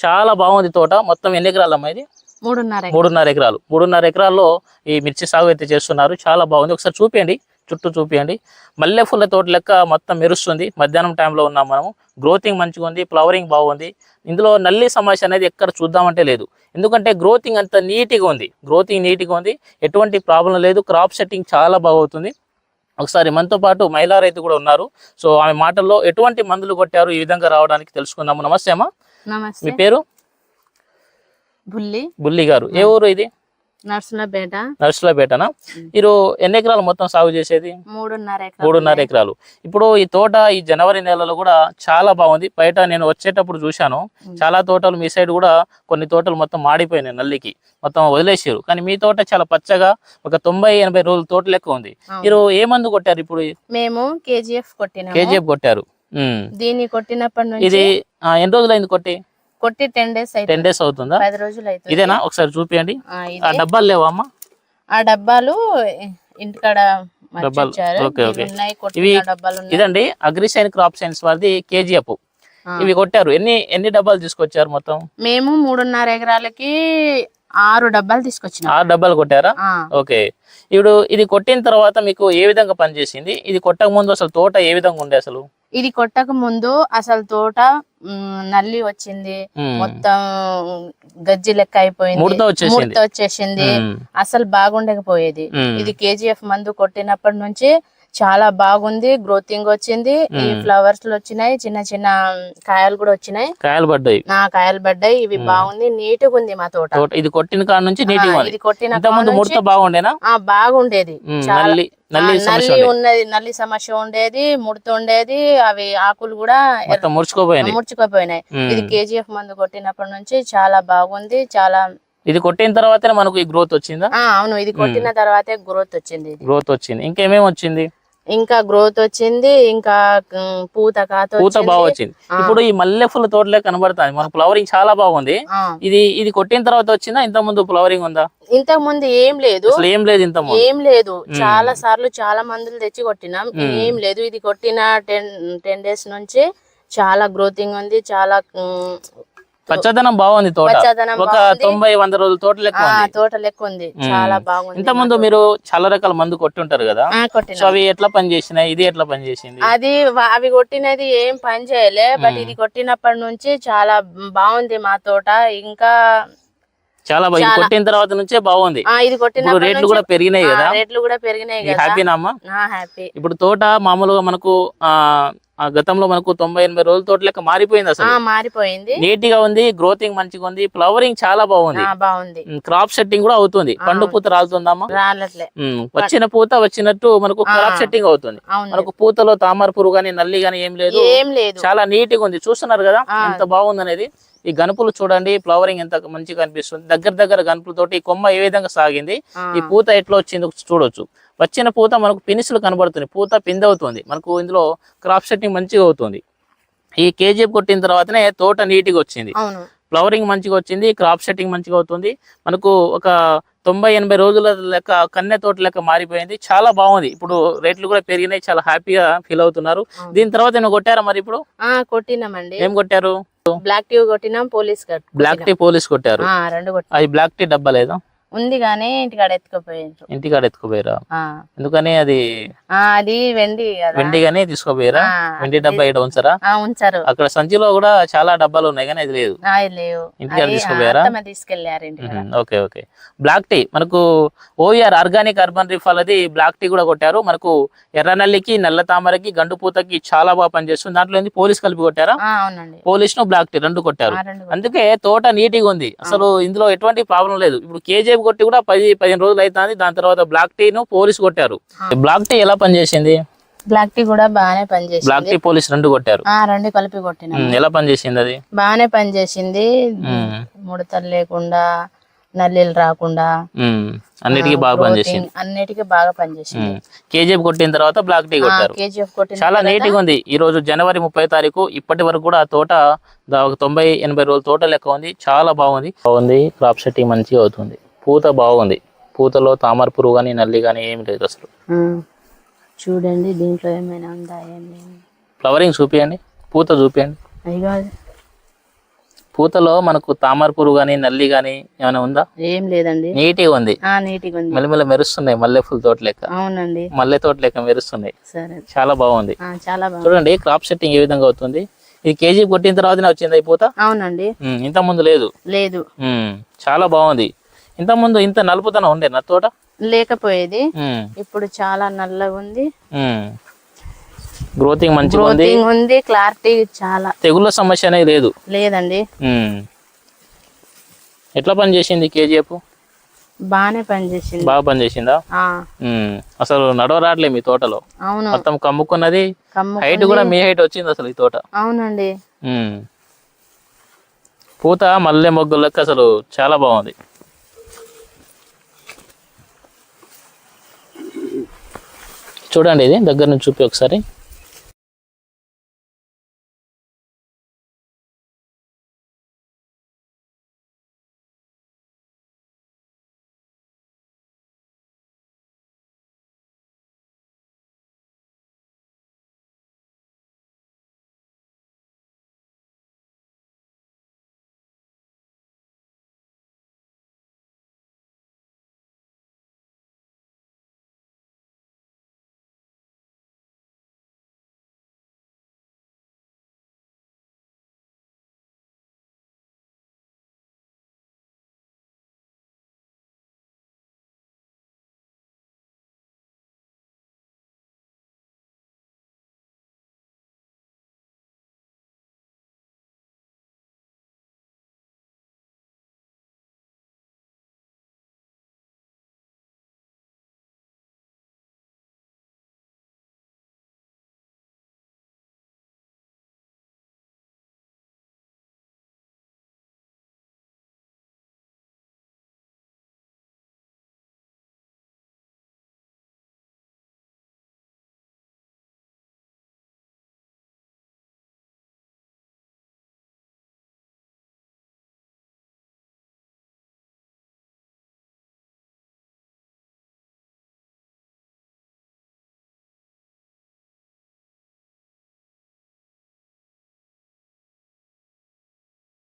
చాలా బాగుంది తోట. మొత్తం ఎన్ని ఎకరాలమ్మా ఇది? 3.5 ఎకరాలు. 3.5 ఎకరాల్లో ఈ మిర్చి సాగు అయితే చేస్తున్నారు. చాలా బాగుంది. ఒకసారి చూపించండి, చుట్టూ చూపించండి. మల్లె పూల తోట లెక్క మొత్తం మెరుస్తుంది. మధ్యాహ్నం టైంలో ఉన్నాం మనము. గ్రోతింగ్ మంచిగా ఉంది, ఫ్లవరింగ్ బాగుంది. ఇందులో నల్లి సమస్య అనేది ఎక్కడ చూద్దామంటే లేదు. ఎందుకంటే గ్రోతింగ్ అంత నీట్గా ఉంది. గ్రోతింగ్ నీట్గా ఉంది, ఎటువంటి ప్రాబ్లం లేదు. క్రాప్ సెట్టింగ్ చాలా బాగుంటుంది. ఒకసారి మనతో పాటు మహిళా రైతు కూడా ఉన్నారు. సో ఆమె మాటల్లో ఎటువంటి మందులు కొట్టారు ఈ విధంగా రావడానికి తెలుసుకుందాము. నమస్తే అమ్మా. మీ పేరు? బుల్లి గారు. ఏ ఊరు ఇది? నర్సులపేటనా? మీరు ఎన్ని ఎకరాలు మొత్తం సాగు చేసేది? 3.5 ఎకరాలు. ఇప్పుడు ఈ తోట ఈ జనవరి నెలలో కూడా చాలా బాగుంది. బయట నేను వచ్చేటప్పుడు చూశాను, చాలా తోటలు మీ సైడ్ కూడా కొన్ని తోటలు మొత్తం మాడిపోయినాయి, నల్లికి మొత్తం వదిలేసారు. కానీ మీ తోట చాలా పచ్చగా ఒక 90-80 రోజుల తోట లెక్క ఉంది. మీరు ఏ మందు కొట్టారు ఇప్పుడు? మేము కేజీఎఫ్ కొట్టారు. దీన్ని కొట్టినప్పటి నుంచి ఇది ఎన్ని రోజులు అయింది కొట్టి? 10 డేస్ అవుతుందా? 10 రోజులు అవుతుంది. ఇదేనా? ఒకసారి చూపియండి. ఆ డబ్బాలు లేవా అమ్మా? ఆ డబ్బాలు ఇంటికాడ ఇదండి అగ్రిసైన్ క్రాప్ సైన్స్ వారిది కేజీఎఫ్. ఇవి కొట్టారు. ఎన్ని డబ్బాలు తీసుకొచ్చారు మొత్తం? మేము 3.5 ఎకరాలకి 6 డబ్బాలు తీసుకొచ్చిన. 6 డబ్బాలు కొట్టారా? ఓకే. ఇప్పుడు ఇది కొట్టిన తర్వాత మీకు ఏ విధంగా పనిచేసింది? ఇది కొట్టక ముందు అసలు తోట ఏ విధంగా ఉండే? అసలు ఇది కొట్టక ముందు అసలు తోట నల్లి వచ్చింది, మొత్తం గజ్జి లెక్క అయిపోయింది, ముడత వచ్చేసింది, అసలు బాగుండకపోయేది. ఇది కేజీఎఫ్ మందు కొట్టినప్పటి నుంచి చాలా బాగుంది. గ్రోతింగ్ వచ్చింది, ఈ ఫ్లవర్స్ వచ్చినాయి, చిన్న చిన్న కాయలు కూడా వచ్చినాయి. కాయలు పడ్డాయి. ఇవి బాగుంది, నీట్గా ఉంది మా తోట. ఇది కొట్టిన కాడ నుంచి ఇది కొట్టిన ముడత బాగుండేనా? బాగుండేది. నల్లి సమస్య ఉండేది, ముడత ఉండేది, అవి ఆకులు కూడా ముడుచుకోపోయినాయి. ఇది కేజీఎఫ్ మందు కొట్టినప్పటి నుంచి చాలా బాగుంది. చాలా ఇది కొట్టిన తర్వాతనే మనకు ఈ గ్రోత్ వచ్చిందా? అవును, ఇది కొట్టిన తర్వాతే గ్రోత్ వచ్చింది. ఇంకేమేమి వచ్చింది? ఇంకా గ్రోత్ వచ్చింది, ఇంకా పూత బాగా వచ్చింది. ఇప్పుడు ఈ మల్లె పూల తోటలే కనబడుతుంది మనకు. ఫ్లవరింగ్ చాలా బాగుంది. ఇది కొట్టిన తర్వాత వచ్చిందా? ఇంత ముందు ఫ్లవరింగ్ ఉందా? ఇంతకు ముందు ఏం లేదు. ఏం లేదు. చాలా సార్లు చాలా మందులు తెచ్చి కొట్టినాం, ఏం లేదు. ఇది కొట్టిన 10 డేస్ నుంచి చాలా గ్రోతింగ్ ఉంది, చాలా పచ్చదనం బాగుంది. తోట ఒక 90-100 రోజుల తోట లెక్క ఉంది. చాలా బాగుంది. ఇంత ముందు మీరు చాలా రకాల మందు కొట్టుంటారు కదా, సో అవి ఎట్లా పనిచేసినాయి? ఇది ఎట్లా పనిచేసింది? అవి కొట్టినది ఏం పని చేయలే, బట్ ఇది కొట్టినప్పటి నుంచి చాలా బాగుంది మా తోట. ఇంకా చాలా కొట్టిన తర్వాత నుంచే బాగుంది. ఇది కొట్టిన రేట్లు కూడా పెరిగినాయి కదా? హ్యాపీనా అమ్మా? హ్యాపీ. ఇప్పుడు తోట మామూలుగా మనకు గతంలో మనకు 90-80 రోజుల తోట లెక్క మారిపోయింది. అసలు మారిపోయింది, నీట్ గా ఉంది, గ్రోతింగ్ మంచిగా ఉంది, ఫ్లవరింగ్ చాలా బాగుంది, క్రాప్ సెట్టింగ్ కూడా అవుతుంది. పండు పూత రాలుతుందమ్మా? వచ్చిన పూత వచ్చినట్టు మనకు క్రాప్ సెట్టింగ్ అవుతుంది. మనకు పూతలో తామర పురుగు గానీ నల్లి గానీ ఏం లేదు. చాలా నీట్ గా ఉంది. చూస్తున్నారు కదా ఎంత బాగుంది అనేది. ఈ గనుపులు చూడండి, ఫ్లవరింగ్ ఎంత మంచిగా కనిపిస్తుంది. దగ్గర గనుపులతోటి ఈ కొమ్మ ఏ విధంగా సాగింది, ఈ పూత ఎట్లా వచ్చిందో చూడొచ్చు. వచ్చిన పూత మనకు పినిసులు కనబడుతుంది, పూత పిందవుతుంది. మనకు ఇందులో క్రాప్ సెట్టింగ్ మంచిగా అవుతుంది. ఈ కేజీఎఫ్ కొట్టిన తర్వాతనే తోట నీట్గా వచ్చింది, ఫ్లవరింగ్ మంచిగా వచ్చింది, క్రాప్ సెట్టింగ్ మంచిగా అవుతుంది. మనకు ఒక 90-80 రోజుల లెక్క కన్నె తోట లెక్క మారిపోయింది. చాలా బాగుంది. ఇప్పుడు రేట్లు కూడా పెరిగినాయి, చాలా హ్యాపీగా ఫీల్ అవుతున్నారు. దీని తర్వాత ఏమైనా కొట్టారా మరి? ఇప్పుడు కొట్టినామండి. ఏం కొట్టారు? బ్లాక్ టీ కొట్టినాం, పోలీస్ కొట్టారు. అది బ్లాక్ టీ డబ్బా లేదా? ఉంది కానీ ఇంటికాడ ఎత్తుకోపోయారా? ఎందుకని? అది వెండి గానీ తీసుకోపోయారా? వెండి డబ్బా ఇక్కడ ఉంచారు. అక్కడ సంచిలో కూడా చాలా డబ్బాలు ఉన్నాయి కానీ అది లేదు, ఇంటికాడ తీసుకోపోయారా? ఓకే. బ్లాక్ టీ మనకు ఓఆర్ ఆర్గానిక్ అర్బన్ రిఫాల్ అది బ్లాక్ టీ కూడా కొట్టారు. మనకు ఎర్రనల్లికి, నల్ల తామరకి, గండు పూతకి చాలా బాగా పనిచేస్తుంది. దాంట్లో పోలీస్ కలిపి కొట్టారా? పోలీస్ ను బ్లాక్ టీ 2 కొట్టారు. అందుకే తోట నీట్గా ఉంది. అసలు ఇందులో ఎటువంటి ప్రాబ్లం లేదు. ఇప్పుడు కేజీ కొట్టి కూడా 10-15 రోజులు అవుతుంది. దాని తర్వాత బ్లాక్ టీ ను పోలీస్ కొట్టారు. బ్లాక్ టీ ఎలా పనిచేసింది? బ్లాక్ టీ కూడా బాగానే పనిచేసింది. బ్లాక్ టీ పోలీస్ 2 కొట్టారు. 2 కలిపి కొట్టినా. ఎలా పనిచేసింది? అది బాగానే పనిచేసింది. ముడతలు లేకుండా, నల్లీలు రాకుండా అన్నిటికీ బాగా పనిచేసింది. కేజీఎఫ్ కొట్టిన తర్వాత బ్లాక్ టీ కొట్టారు. చాలా నీట్ గా ఉంది. ఈ రోజు జనవరి 30వ తారీఖు. ఇప్పటి వరకు కూడా ఆ తోట 90-80 రోజుల తోట లెక్క ఉంది. చాలా బాగుంది. క్రాప్ సెట్టింగ్ మంచిగా అవుతుంది. పూత బాగుంది. పూతలో తామర పురుగు కానీ నల్లి కానీ ఏమి లేదు అసలు. చూడండి దీంట్లో ఏమైనా ఉందా? ఫ్లవరింగ్ చూపియండి, పూత చూపియండి. పూతలో మనకు తామర పురుగు గానీ నల్లి గానీ ఏమైనా ఉందా? ఏం లేదండి, నీట్గా ఉంది. నీట్గా ఉంది. మెల్లమెల్ల మెరుస్తున్నాయి, మల్లె పూల తోట లెక్క. అవునండి, మల్లె తోట లెక్క మెరుస్తున్నాయి. సరే, చాలా బాగుంది. చాలా బాగుంది. చూడండి క్రాప్ సెట్టింగ్ ఏ విధంగా అవుతుంది. ఇది కేజీ కొట్టిన తర్వాతనే వచ్చింది ఈ పూత. అవునండి, ఇంత ముందు లేదు. చాలా బాగుంది. ఇంత ముందు ఇంత నలుపుతనం ఉండే నా తోట లేకపోయేది, ఇప్పుడు చాలా నల్లగా ఉంది. గ్రోతింగ్ మంచిగా ఉంది, క్లారిటీ చాలా. తెగుళ్ళ సమస్య అనేది లేదు. లేదండి. ఎట్లా పని చేసింది కేజీఎఫ్? బాగానే పనిచేసింది. బాగా పనిచేసిందా? అసలు నడవరాట్లే మీ తోటలో. అవును, మొత్తం కమ్ముకున్నది. హైట్ కూడా మీ హైట్ వచ్చింది అసలు ఈ తోట. అవునండి. పూత మల్లె మొగ్గులకి అసలు చాలా బాగుంది. చూడండి, ఇది దగ్గర నుంచి చూపి ఒకసారి.